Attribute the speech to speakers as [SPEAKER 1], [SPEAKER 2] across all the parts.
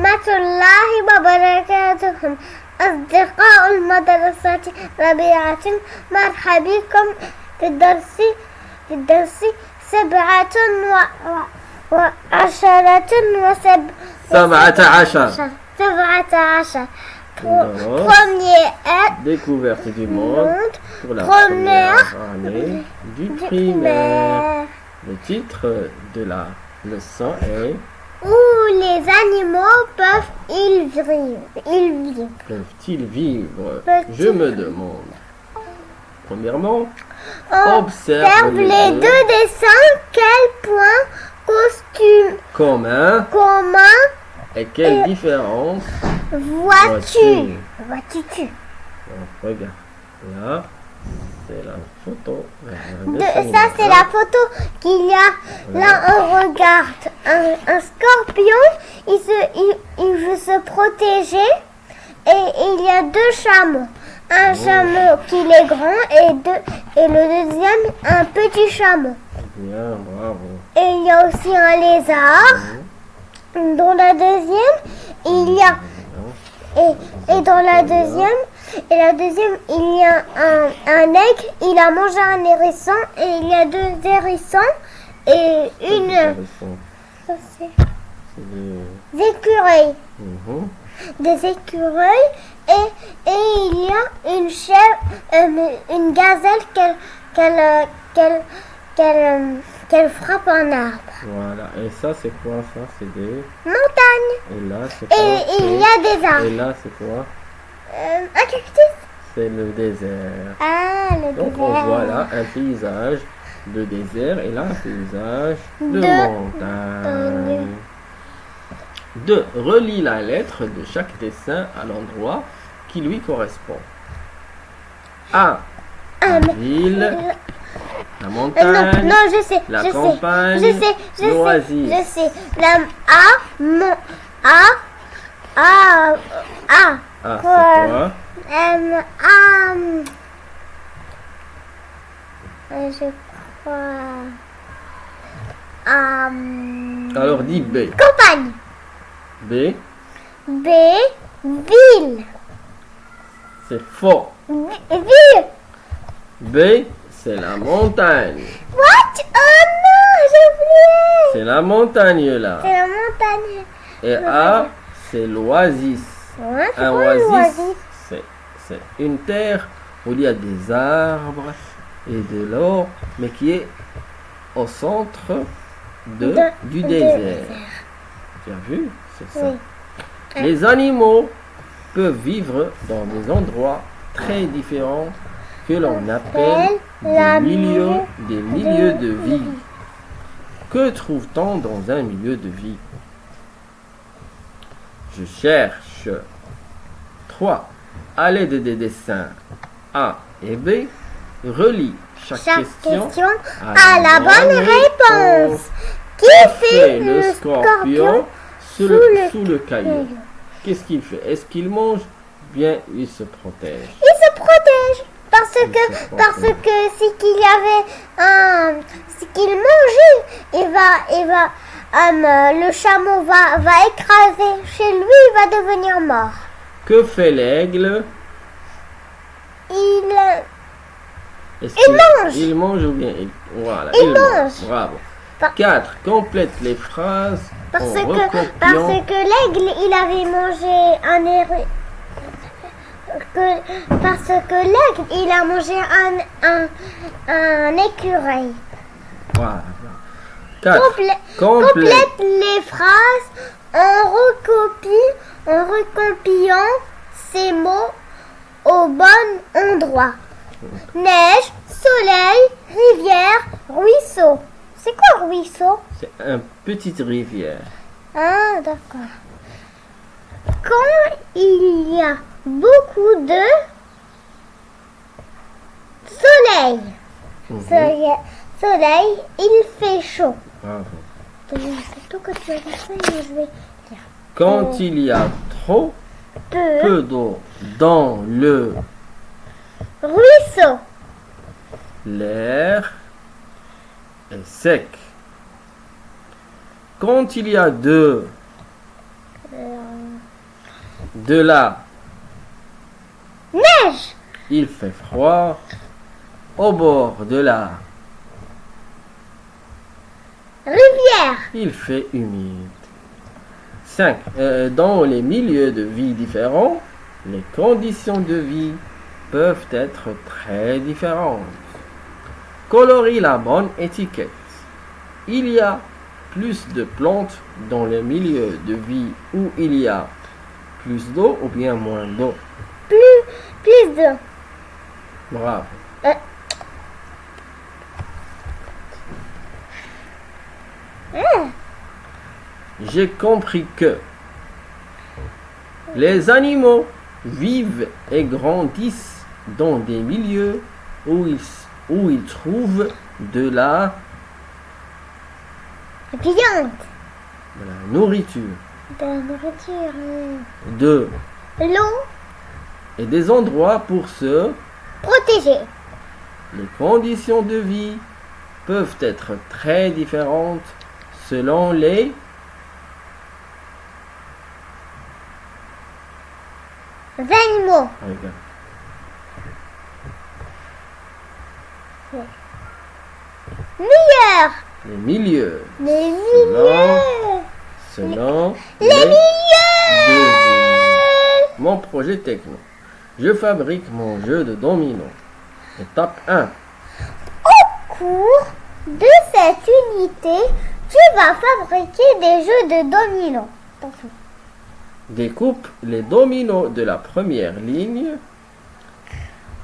[SPEAKER 1] ورحمة الله وبركاته أصدقاء المدرسة ربيعة مرحبا بكم في الدرس 17 Première
[SPEAKER 2] découverte du monde pour la première année du primaire. Le titre de la leçon est
[SPEAKER 1] Où les animaux peuvent-ils vivre?
[SPEAKER 2] Peuvent-ils vivre? Je me demande. Premièrement,
[SPEAKER 1] observe les deux dessins. Quel point
[SPEAKER 2] commun et quelle différence
[SPEAKER 1] vois-tu?
[SPEAKER 2] Regarde, là, c'est la photo.
[SPEAKER 1] Ça, c'est la photo qu'il y a. Là, on regarde un scorpion. Il veut se protéger. Et il y a deux chameaux. Un chameau qui est grand et le deuxième, un petit chameau.
[SPEAKER 2] Bien, bravo.
[SPEAKER 1] Et il y a aussi un lézard. Dans la deuxième, il y a... Et dans la deuxième, il y a un aigle. Il a mangé un hérisson et il y a deux hérissons et ça, c'est des écureuils. Des écureuils et il y a une chèvre, une gazelle qu'elle frappe un arbre.
[SPEAKER 2] Voilà. Et ça, c'est quoi ça? C'est des
[SPEAKER 1] montagnes.
[SPEAKER 2] Et là, c'est quoi?
[SPEAKER 1] Et il y a des arbres.
[SPEAKER 2] Et là, c'est quoi?
[SPEAKER 1] Un cactus.
[SPEAKER 2] C'est le désert.
[SPEAKER 1] Ah, le
[SPEAKER 2] Donc,
[SPEAKER 1] désert.
[SPEAKER 2] on voit là un paysage de désert et là un paysage de montagne. 2. Relie la lettre de chaque dessin à l'endroit qui lui correspond. A. La ville. La montagne.
[SPEAKER 1] Non, je sais.
[SPEAKER 2] La
[SPEAKER 1] je
[SPEAKER 2] campagne.
[SPEAKER 1] sais.
[SPEAKER 2] L'oasis.
[SPEAKER 1] Je sais. La
[SPEAKER 2] Ah, c'est quoi?
[SPEAKER 1] Je crois.
[SPEAKER 2] Alors dis B.
[SPEAKER 1] Campagne.
[SPEAKER 2] B.
[SPEAKER 1] Ville.
[SPEAKER 2] C'est faux.
[SPEAKER 1] Ville.
[SPEAKER 2] B. C'est la montagne.
[SPEAKER 1] What? Oh non, j'ai oublié.
[SPEAKER 2] C'est la montagne là.
[SPEAKER 1] C'est la montagne.
[SPEAKER 2] Et A. C'est l'oasis.
[SPEAKER 1] Ouais,
[SPEAKER 2] Un oasis, c'est une terre où il y a des arbres et de l'eau, mais qui est au centre du désert. Tu as vu? C'est ça.
[SPEAKER 1] Oui.
[SPEAKER 2] Les animaux peuvent vivre dans des endroits très différents que l'on appelle des milieux de vie. Que trouve-t-on dans un milieu de vie? Je cherche. 3. À l'aide des dessins A et B, relie chaque question
[SPEAKER 1] à la bonne réponse. Qui fait le scorpion
[SPEAKER 2] sous le caillou? Qu'est-ce qu'il fait? Est-ce qu'il mange? Bien, il se protège.
[SPEAKER 1] Il se protège parce que si qu'il mangeait, le chameau va écraser chez lui, il va devenir mort.
[SPEAKER 2] Que fait l'aigle?
[SPEAKER 1] Il mange.
[SPEAKER 2] Il mange ou bien voilà,
[SPEAKER 1] il mange.
[SPEAKER 2] Bravo. 4. Complète les phrases
[SPEAKER 1] parce que l'aigle, il avait mangé un hérisson. Parce que l'aigle, il a mangé un écureuil.
[SPEAKER 2] Voilà. 4.
[SPEAKER 1] Complète les phrases en recopiant ces mots au bon endroit. Neige, soleil, rivière, ruisseau. C'est quoi ruisseau?
[SPEAKER 2] C'est une petite rivière.
[SPEAKER 1] Ah, d'accord. Quand il y a beaucoup de soleil, soleil, il fait chaud.
[SPEAKER 2] Bravo.
[SPEAKER 1] C'est toi que tu as dit ça, mais je vais dire.
[SPEAKER 2] Quand il y a trop peu d'eau dans le
[SPEAKER 1] ruisseau,
[SPEAKER 2] l'air est sec. Quand il y a de De la,
[SPEAKER 1] neige.
[SPEAKER 2] il fait froid. Au bord de la,
[SPEAKER 1] Rivière.
[SPEAKER 2] il fait humide. 5. Dans les milieux de vie différents, les conditions de vie peuvent être très différentes. Colorie la bonne étiquette. Il y a plus de plantes dans les milieux de vie où il y a plus d'eau ou bien moins d'eau.
[SPEAKER 1] Plus de.
[SPEAKER 2] Bravo. J'ai compris que les animaux vivent et grandissent dans des milieux où ils trouvent de la
[SPEAKER 1] Viande.
[SPEAKER 2] nourriture,
[SPEAKER 1] De la nourriture.
[SPEAKER 2] de
[SPEAKER 1] L'eau.
[SPEAKER 2] et des endroits pour se.
[SPEAKER 1] Protégée.
[SPEAKER 2] Les conditions de vie peuvent être très différentes selon les
[SPEAKER 1] Animaux.
[SPEAKER 2] regarde,
[SPEAKER 1] Meilleur.
[SPEAKER 2] les milieux
[SPEAKER 1] Les milieux.
[SPEAKER 2] selon
[SPEAKER 1] Les
[SPEAKER 2] de
[SPEAKER 1] milieux.
[SPEAKER 2] vie. Mon projet techno. Je fabrique mon jeu de domino. Étape 1.
[SPEAKER 1] Au cours de cette unité, tu vas fabriquer des jeux de dominos. Attention.
[SPEAKER 2] Découpe les dominos de la première ligne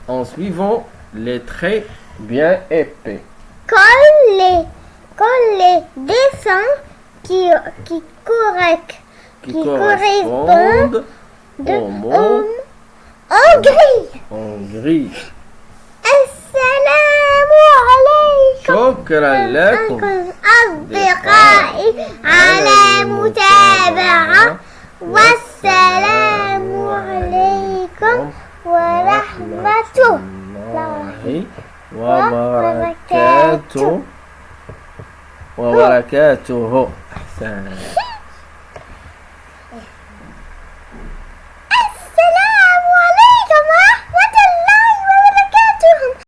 [SPEAKER 2] en suivant les traits bien épais.
[SPEAKER 1] Colle les dessins qui correspondent
[SPEAKER 2] au mot
[SPEAKER 1] en gris.
[SPEAKER 2] en gris.
[SPEAKER 1] Assalamu alaikum.
[SPEAKER 2] شكرا لكم
[SPEAKER 1] أصدقائي على متابعة والسلام عليكم ورحمة الله
[SPEAKER 2] وبركاته أحسن.